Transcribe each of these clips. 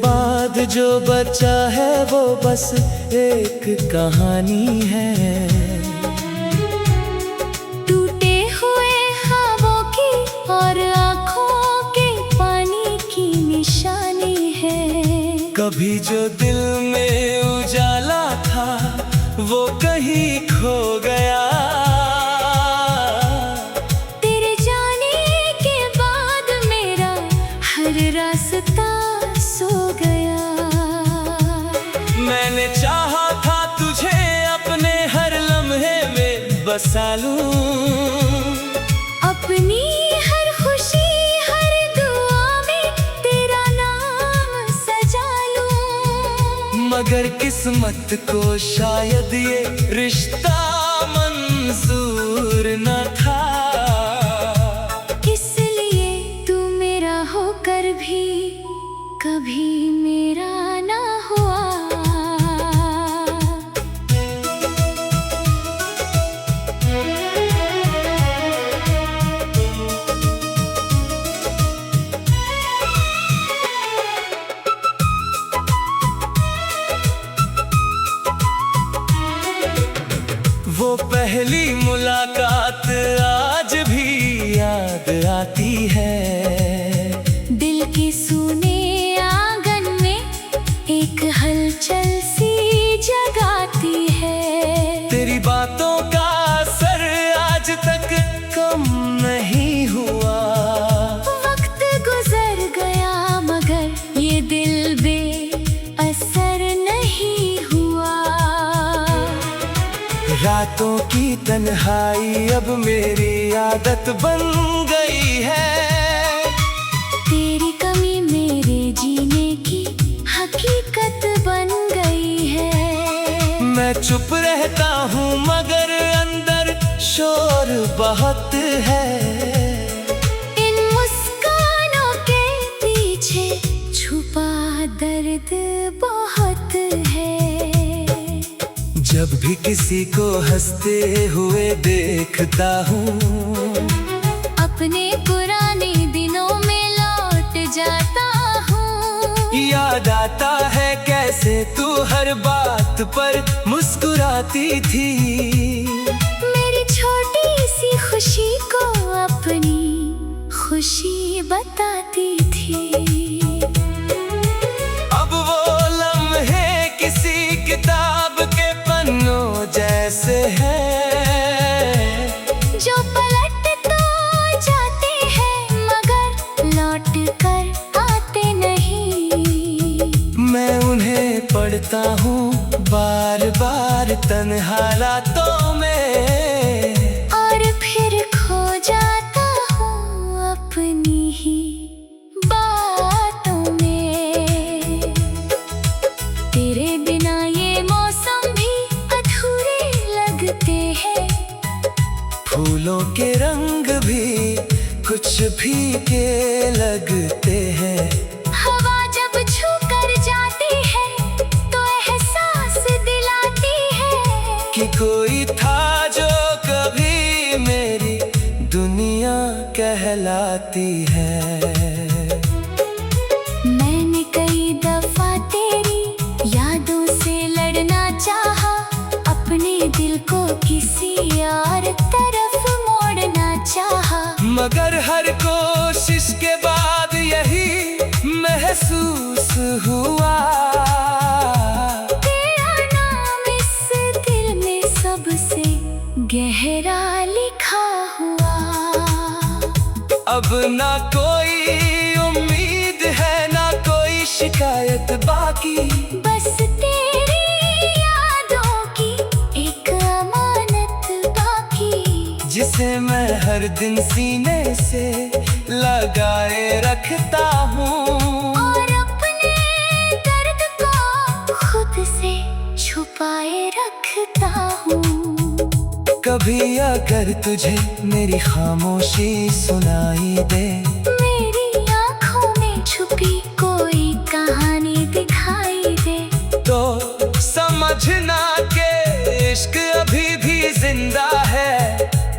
बाद जो बचा है वो बस एक कहानी है। टूटे हुए ख्वाबों की और आँखों के पानी की निशानी है। कभी जो दिल में उजाला था वो कहीं खो गया। तेरे जाने के बाद मेरा हर रास्ता सो गया। मैंने चाहा था तुझे अपने हर लम्हे में बसा लूं, अपनी हर खुशी हर दुआ में तेरा नाम सजा लूं। मगर किस्मत को शायद ये रिश्ता मंजूर न था। इसलिए तू मेरा होकर भी कभी मेरा ना हुआ। वो पहली मुलाकात आज भी याद आती है। दिल के सूने आंगन में एक हलचल सी जगाती है। तेरी बातों का असर आज तक कम नहीं हुआ। वक्त गुजर गया मगर ये दिल बेअसर नहीं हुआ। रातों की तन्हाई अब मेरी आदत बन गई है। तेरी कमी मेरे जीने की हकीकत बन गई है। मैं चुप रहता हूँ मगर अंदर शोर बहुत है। इन मुस्कानों के पीछे छुपा दर्द बहुत है। जब भी किसी को हंसते हुए देखता हूँ अपने पुराने दिनों में लौट जाता हूँ। याद आता है कैसे तू हर बात पर मुस्कुराती थी। मेरी छोटी सी खुशी को अपनी खुशी बताती थी। अब वो लम्हे किसी किताब के पन्नों जैसे हैं, जो पलट तो जाते हैं मगर लौट कर आते नहीं। मैं उन्हें पढ़ता हूँ बार बार तन्हा रातों में। और फिर खो जाता हूँ अपनी ही बातों में। तेरे बिना ये मौसम भी अधूरे लगते हैं। फूलों के रंग भी कुछ फीके लगते हैं। हवा जब छू कर जाती है तो एहसास दिलाती है कि कोई था जो कभी मेरी दुनिया कहलाती है। मैंने कई दफा तेरी यादों से लड़ना चाहा, अपने दिल को किसी और तरफ मोड़ना चाहा। मगर हर कोशिश के बाद यही महसूस हुआ। तेरा नाम इस दिल में सबसे गहरा लिखा हुआ। अब ना कोई उम्मीद है ना कोई शिकायत बाकी। बस तेरी यादों की एक अमानत बाकी, जिसे मैं हर दिन सीने से लगाए रखता हूँ। और अपने दर्द को खुद से छुपाए रखता हूँ। कभी अगर तुझे मेरी खामोशी सुनाई दे, मेरी आँखों में छुपी कोई कहानी दिखाई दे, तो समझना के इश्क अभी भी जिंदा है।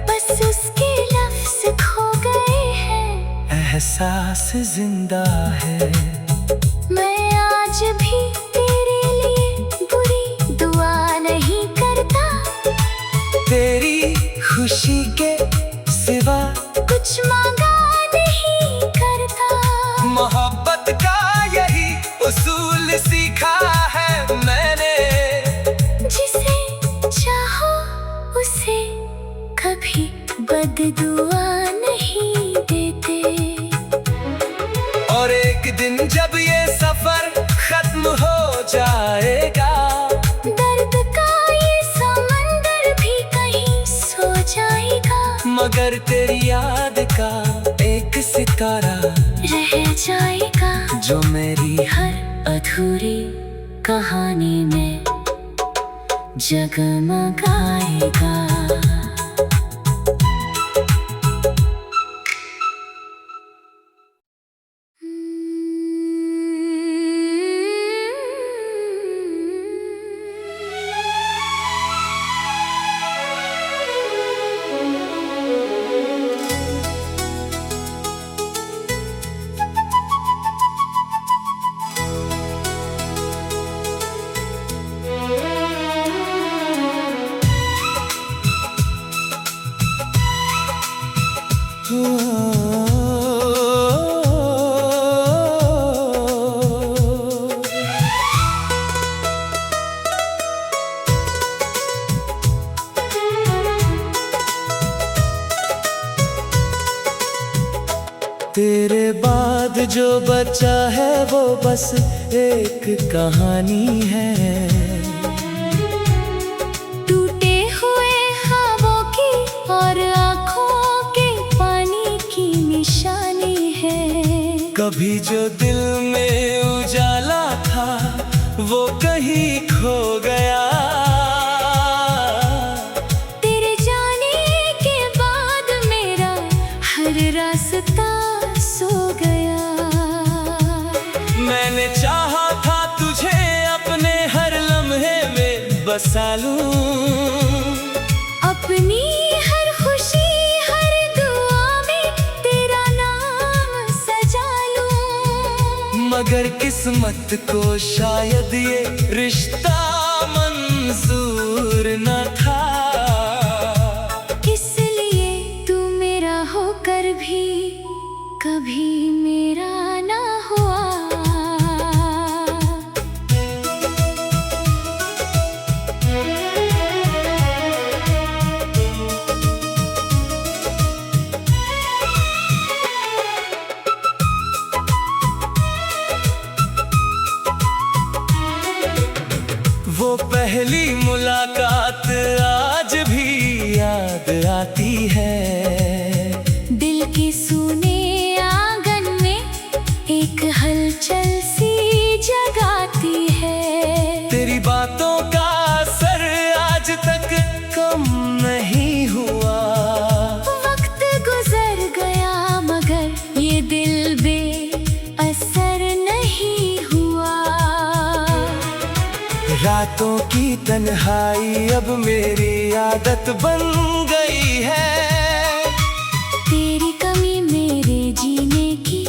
बस उसके लफ्ज खो गए हैं, एहसास जिंदा है। मैं मैंने। जिसे चाहो उसे कभी बददुआ नहीं देते। और एक दिन जब ये सफर खत्म हो जाएगा, दर्द का ये समंदर भी कहीं सो जाएगा। मगर तेरी याद का एक सितारा रह जाएगा, जो मेरी हर अधूरी कहानी में जगमगाएगा। तेरे बाद जो बचा है वो बस एक कहानी है। टूटे हुए ख्वाबों की और आँखों के पानी की निशानी है। कभी जो दिल में उजाला था वो कहीं खो गया। तेरे जाने के बाद मेरा हर रास्ता सो गया। मैंने चाहा था तुझे अपने हर लम्हे में बसा लूं, अपनी हर खुशी हर दुआ में तेरा नाम सजा लूं। मगर किस्मत को शायद ये रिश्ता मंजूर न था। इसलिए तू मेरा होकर भी कभी मेरा ना हुआ। वो पहली मुलाकात आज भी याद आती है। दिल के सूने आंगन में एक हलचल सी जगाती है। तेरी बातों का असर आज तक कम नहीं हुआ। वक्त गुजर गया मगर ये दिल बेअसर नहीं हुआ। रातों की तन्हाई अब मेरी आदत बन गई है। तेरी कमी मेरे जीने की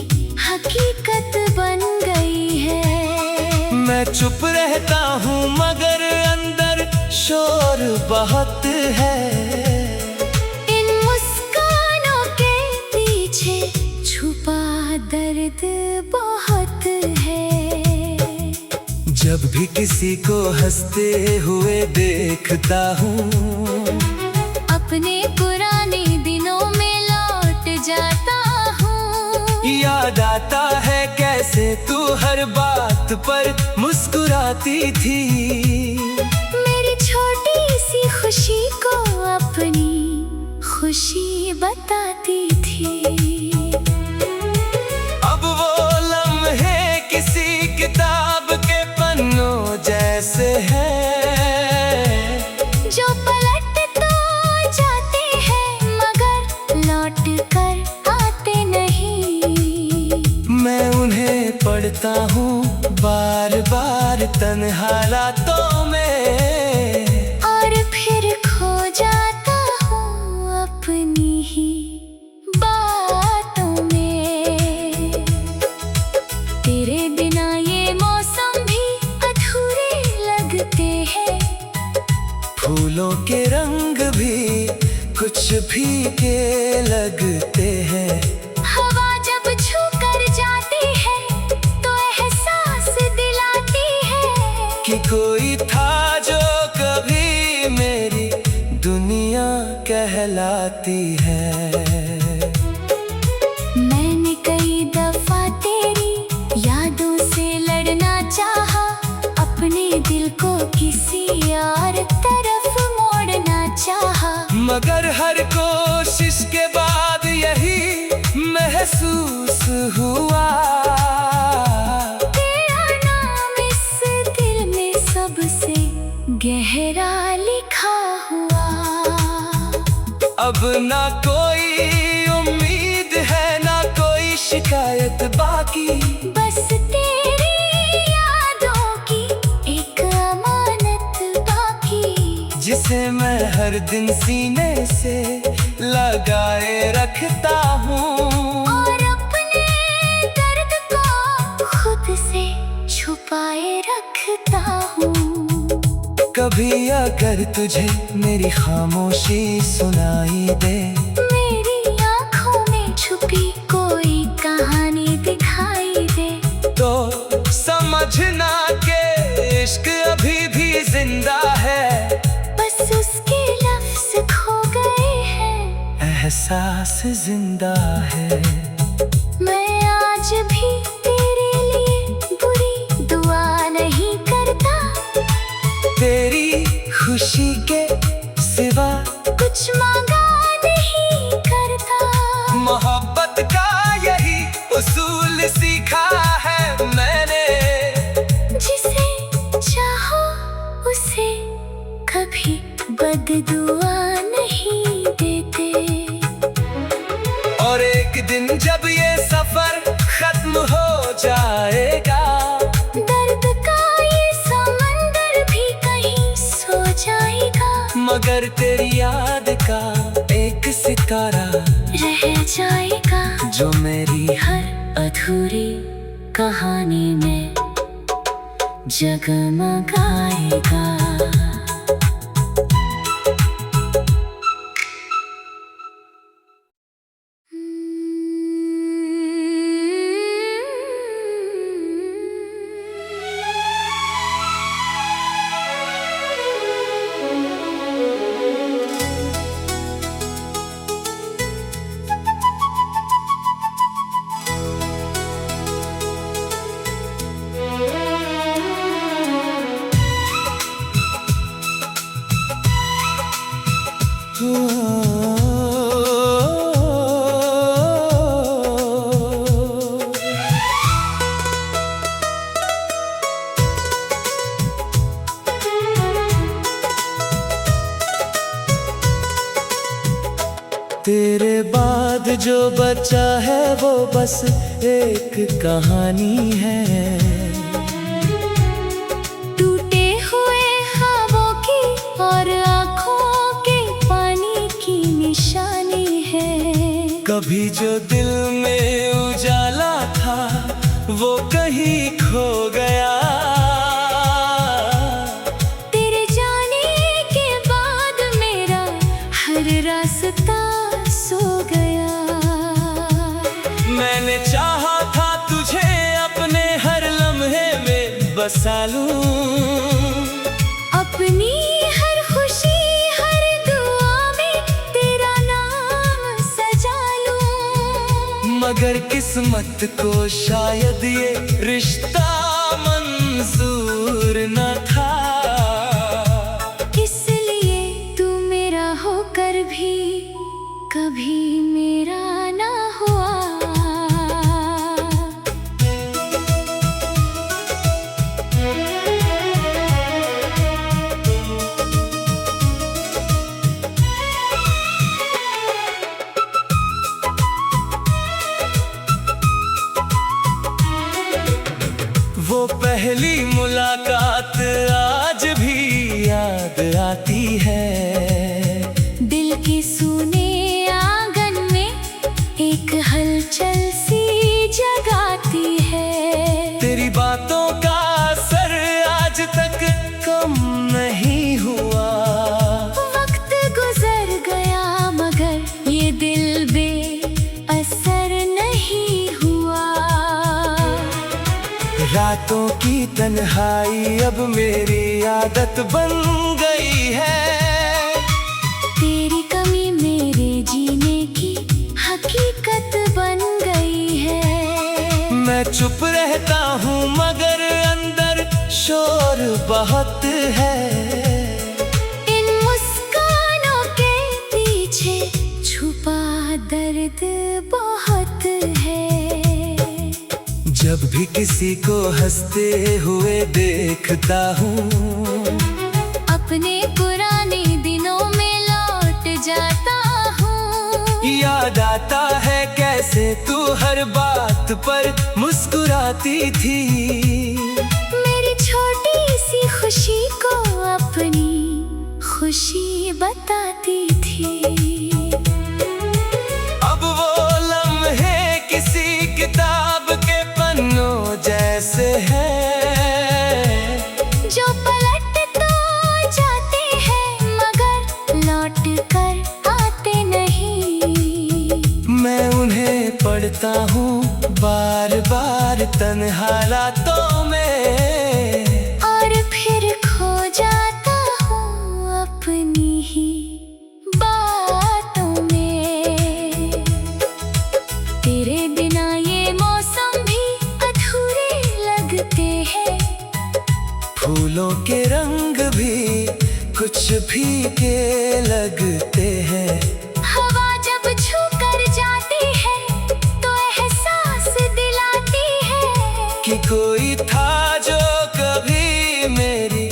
हकीकत बन गई है। मैं चुप रहता हूँ मगर अंदर शोर बहुत है। इन मुस्कानों के पीछे छुपा दर्द बहुत है। जब भी किसी को हंसते हुए देखता हूँ, अपने पुराने दिनों में लौट जाता हूँ। याद आता है कैसे तू हर बात पर मुस्कुराती थी। मेरी छोटी सी खुशी को अपनी खुशी बताती थी। अब वो लम्हे किसी किताब के पन्नों जैसे हैं, जो पलट तो जाते हैं मगर लौट कर आते नहीं। मैं उन्हें पढ़ता हूँ बार बार तन्हा रातों में। और फिर खो जाता हूँ अपनी ही बातों में। तेरे बिना ये मौसम भी अधूरे लगते हैं। फूलों के रंग भी कुछ फीके लगते हैं। हवा जब छू कर जाती है तो एहसास दिलाती है कि कोई था जो कभी मेरी दुनिया कहलाती है। मैंने कई दफा तेरी यादों से लड़ना चाहा, अपने दिल को किसी और तरफ मोड़ना चाहा, मगर हर कोशिश के बाद यही महसूस हुआ, तेरा नाम इस दिल में सबसे गहरा लिखा हुआ। अब ना कोई उम्मीद है, ना कोई शिकायत बाकी, बस तेरी यादों की एक अमानत बाकी, जिसे मैं हर दिन सीने से लगाए रखता हूँ, और अपने दर्द को खुद से छुपाए रखता हूँ। कभी अगर तुझे मेरी खामोशी सुनाई दे, मेरी आँखों में छुपी कोई कहानी दिखाई दे, तो समझना के इश्क अभी भी जिंदा है, बस उसके लफ्ज खो गए हैं, एहसास जिंदा है। मैं आज भी तेरे लिए बुरी दुआ नहीं करता, तेरी खुशी के सिवा कुछ मांगा नहीं करता। मोहब्बत का यही उसूल सीखा है मैंने, जिसे चाहो उसे कभी बददुआ नहीं देते, और एक दिन जब ये सफर खत्म हो जाएगा, दर्द का ये समंदर भी कहीं सो जाएगा, मगर तेरी याद का एक सितारा रह जाएगा, जो मेरी हर अधूरी कहानी में जगमगाएगा। तेरे बाद जो बचा है वो बस एक कहानी है, टूटे हुए ख्वाबों की और आँखों के पानी की निशानी है। कभी जो दिल में उजाला था वो कहीं खो गया, तेरे जाने के बाद मेरा हर रास्ता सो गया। मैंने चाहा था तुझे अपने हर लम्हे में बसा लूं, अपनी हर खुशी हर दुआ में तेरा नाम सजा लूं, मगर किस्मत को शायद ये रिश्ता मंजूर न था, इसलिए तू मेरा होकर भी कभी मेरा ना हुआ। वो पहली मुलाकात आज भी याद आती है, दिल के सूने आंगन में एक हलचल सी जगाती है, तेरी बातों का असर आज तक कम नहीं हुआ, वक्त गुजर गया मगर ये दिल बेअसर नहीं हुआ। रातों की तन्हाई अब मेरी आदत बन गई है। तेरी कमी मेरे जीने की हकीकत बन गई है। मैं चुप रहता हूँ मगर अंदर शोर बहुत है। इन मुस्कानों के पीछे छुपा दर्द बहुत है। जब भी किसी को हंसते हुए देखता हूँ, अपने पुराने दिनों में लौट जाता हूँ। याद आता है कैसे तू हर बात पर मुस्कुराती थी। मेरी छोटी सी खुशी को अपनी खुशी बताती थी। अब वो लम्हे किसी किताब के पन्नों जैसे हैं, जो पलट तो जाते हैं मगर लौट कर आते नहीं। मैं उन्हें पढ़ता हूँ बार बार तन्हा रातों में, और फिर खो जाता हूँ अपनी ही बातों में। तेरे बिना ये मौसम भी अधूरे लगते हैं। फूलों के रंग भी कुछ फीके लगते हैं। हवा जब छू कर जाती है तो एहसास दिलाती है कि कोई था जो कभी मेरी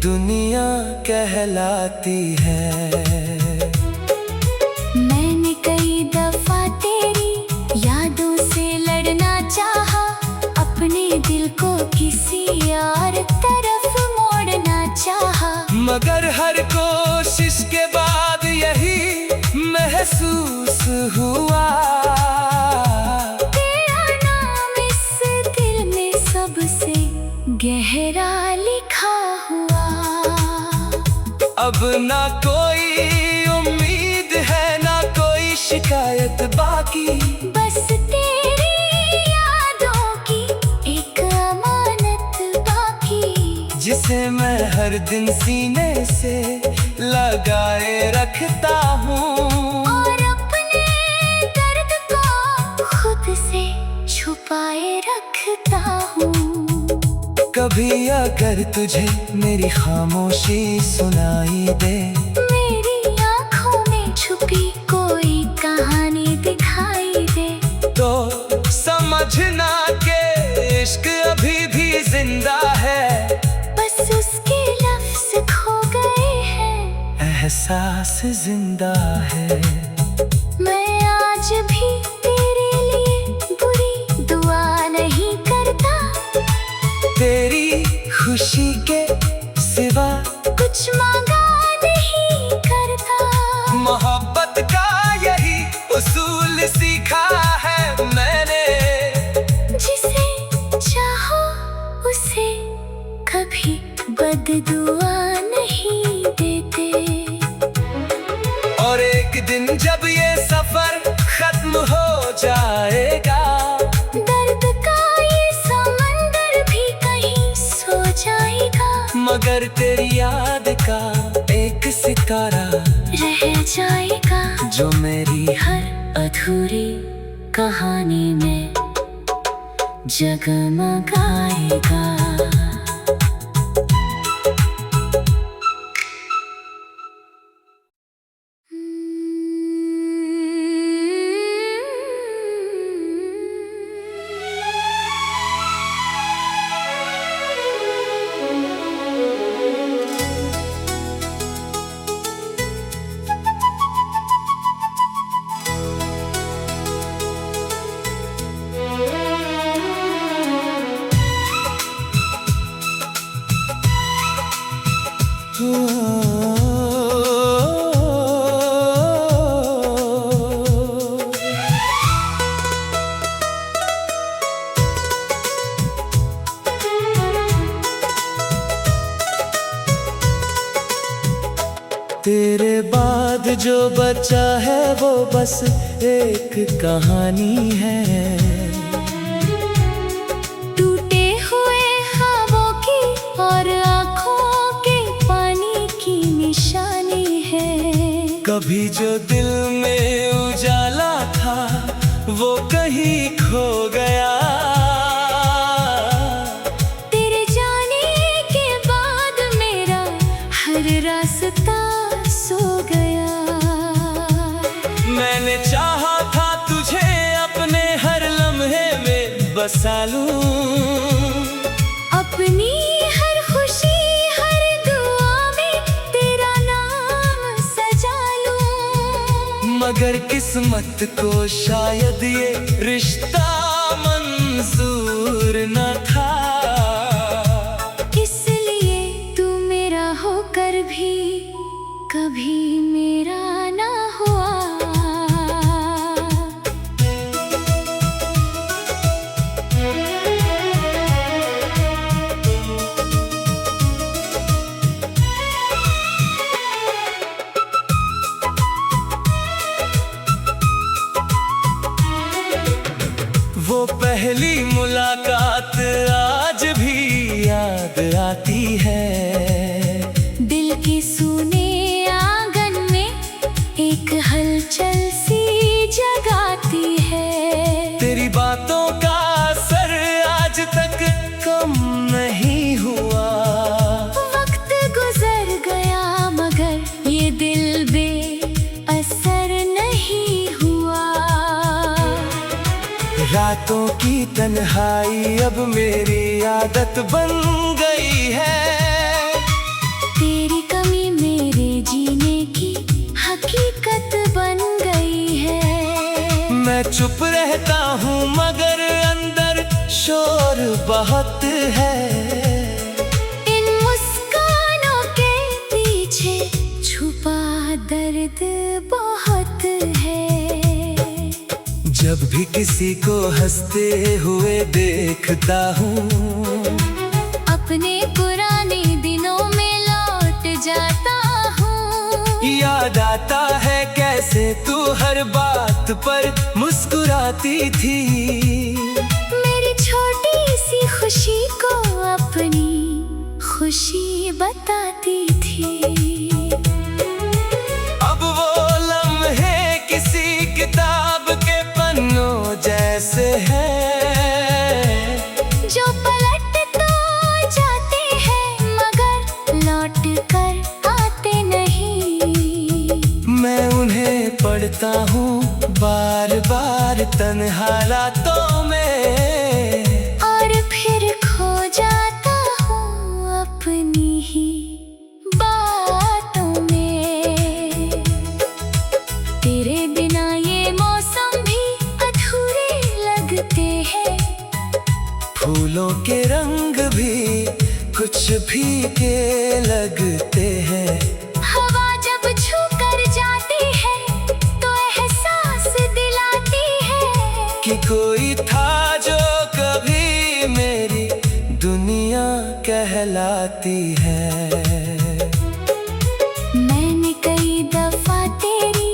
दुनिया कहलाती है। मैंने कई दफा तेरी यादों से लड़ना चाहा, अपने दिल को किसी और तरफ मोड़ना चाहा। मगर हर कोशिश के बाद यही महसूस हुआ, तेरा नाम इस दिल में सबसे गहरा लिखा हुआ। अब ना कोई उम्मीद है ना कोई शिकायत बाकी। बस तेरी यादों की एक अमानत बाकी, जिसे मैं हर दिन सीने से लगाए रखता हूँ, और अपने दर्द को खुद से छुपाए रखता हूँ। कभी अगर तुझे मेरी खामोशी सुनाई दे, मेरी आँखों में छुपी कोई कहानी दिखाई दे, तो समझना के इश्क अभी भी जिंदा है। बस उसके लफ्ज खो गए हैं, एहसास जिंदा है। मैं आज भी तेरे लिए बुरी दुआ नहीं करता। तेरी खुशी के सिवा कुछ मांगा नहीं करता। मोहब्बत का यही उसूल सीखा है मैंने, जिसे चाहो उसे कभी बददुआ नहीं देते। और एक दिन जब ये सफर खत्म हो जाएगा, दर्द का ये समंदर भी कहीं सो जाएगा, मगर तेरी याद का एक सितारा रह जाएगा, जो मेरी हर अधूरी कहानी में जगमगाएगा। तेरे बाद जो बचा है वो बस एक कहानी है। टूटे हुए कभी जो दिल में उजाला था वो कहीं खो गया। तेरे जाने के बाद मेरा हर रास्ता सो गया। मैंने चाहा था तुझे अपने हर लम्हे में बसा लूं, अपनी हर खुशी हर दुआ में तेरा नाम सजा लूं। मगर किस्मत को शायद ये रिश्ता मंजूर न था। इसलिए तू मेरा होकर भी कभी मेरा ना हुआ। वो पहली मुलाकात आज भी याद आती है। दिल के सूने आंगन में एक हलचल सी जगाती है। तेरी बातों का असर आज तक कम नहीं हुआ। वक्त गुजर गया मगर ये दिल बेअसर नहीं हुआ। रातों की तन्हाई अब मेरी आदत बन गई है। तेरी कमी मेरे जीने की हकीकत बन गई है। मैं चुप रहता हूँ मगर अंदर शोर बहुत है। इन मुस्कानों के पीछे छुपा दर्द बहुत है। जब भी किसी को हंसते हुए देखता हूँ, अपने पुराने दिनों में लौट जाता हूँ। याद आता है कैसे तू हर बात पर मुस्कुराती थी। मेरी छोटी सी खुशी को अपनी खुशी बताती थी। अब वो लम्हे किसी किताब के पन्नों जैसे हैं, जो पलट तो जाते हैं मगर लौट कर आते नहीं। मैं उन्हें पढ़ता हूँ बार बार तन्हा रातों में, और फिर खो जाता हूँ अपनी ही बातों में। तेरे बिना ये मौसम भी अधूरे लगते हैं। फूलों के रंग भी कुछ फीके लगते हैं। हवा जब छू कर जाती है तो एहसास दिलाती है कि कोई था जो कभी मेरी दुनिया कहलाती है। मैंने कई दफा तेरी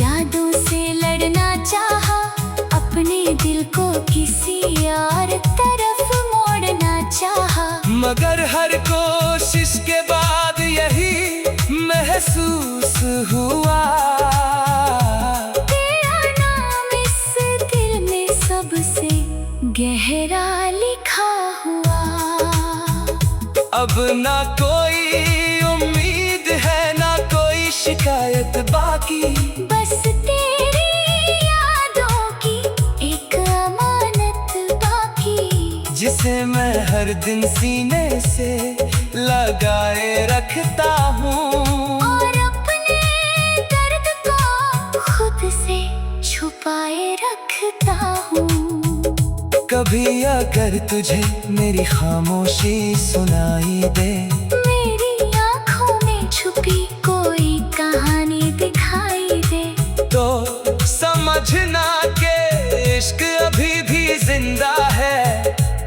यादों से लड़ना चाहा, अपने दिल को किसी और तरफ मोड़ना चाहा। मगर हर कोशिश के बाद यही महसूस हुआ, तेरा नाम इस दिल में सबसे गहरा लिखा हुआ। अब ना कोई उम्मीद है ना कोई शिकायत बाकी। बस तेरी यादों की एक अमानत बाकी, जिसे मैं हर दिन सीने से लगाए रखता हूँ, और अपने दर्द को खुद से छुपाए रखता हूँ। कभी अगर तुझे मेरी खामोशी सुनाई दे, मेरी आँखों में छुपी कोई कहानी दिखाई दे, तो समझना के इश्क अभी भी जिंदा है।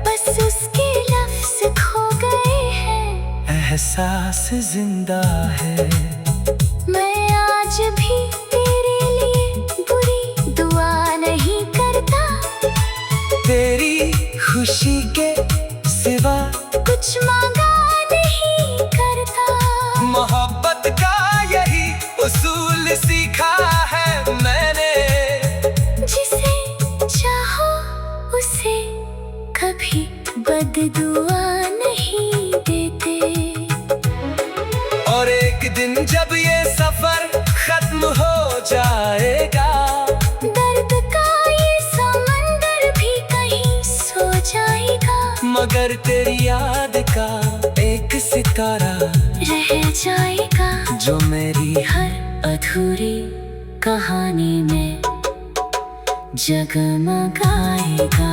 बस उसके लफ्ज खो गए हैं, एहसास जिंदा है। मैं आज भी तेरे लिए बुरी दुआ नहीं करता। तेरी खुशी के सिवा कुछ मांगा नहीं करता। मोहब्बत का यही उसूल सी दुआ नहीं देते। और एक दिन जब ये सफर खत्म हो जाएगा, दर्द का ये समंदर भी कहीं सो जाएगा, मगर तेरी याद का एक सितारा रह जाएगा, जो मेरी हर अधूरी कहानी में जगमगाएगा।